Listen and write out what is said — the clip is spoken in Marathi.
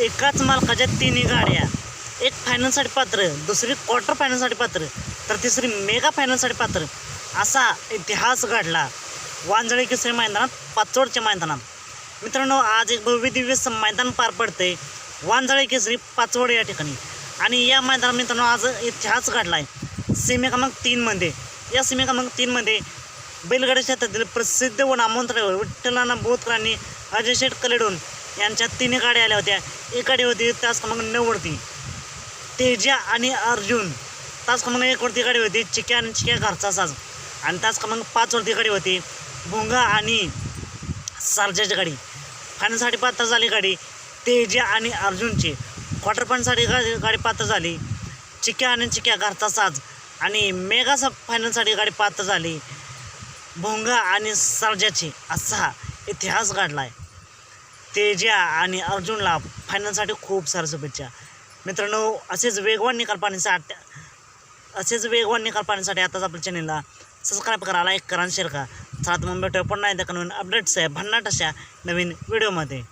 एकाच मालकाच्या तिन्ही गाड्या, एक फायनलसाठी पात्र, दुसरी क्वार्टर फायनलसाठी पात्र, तर तिसरी मेगा फायनलसाठी पात्र, असा इतिहास घडला वांजळे केसरी मैदानात, पाचोडच्या मैदानात. मित्रांनो, आज एक भव्य दिव्य मैदान पार पडते वांजळे केसरी पाचोड या ठिकाणी. आणि या मैदानात मित्रांनो आज इतिहास घडला आहे सीमे क्रमांक 3मध्ये. या सीमे क्रमांक 3मध्ये बैलगाडी क्षेत्रातील प्रसिद्ध व नामवंत ड्रायव्हर विठ्ठलाना बोतकरांनी अजय शेठ कलेडोन यांच्या तिन्ही गाड्या आल्या होत्या. एक गाडी होती तास क्रमांक 9वरती तेजा आणि अर्जुन, तास क्रमांक 1वरती गाडी होती चिक्या आणि चिक्या घरचा साज, आणि तास क्रमांक 5वरती गाडी होती भोंगा आणि सारजाची गाडी. फायनलसाठी पात्र झाली गाडी तेजा आणि अर्जुनची. क्वार्टर फायनलसाठी गाडी पात्र झाली चिक्या आणि चिक्या घरचा साज, आणि मेगा फायनलसाठी गाडी पात्र झाली भोंगा आणि सारजाची. असा इतिहास घडला आहे. तेजा आणि अर्जुनला फायनलसाठी खूप साऱ्या शुभेच्छा. मित्रांनो, असेच वेगवान निकाल पाहण्यासाठी आताच आपल्या चॅनलला सबस्क्राईब करा, लाईक करा आणि शेअर करा. चला तर मग भेटूया पुन्हा एकदा नवीन अपडेट्स आहे भन्नाट अशा नवीन व्हिडिओमध्ये.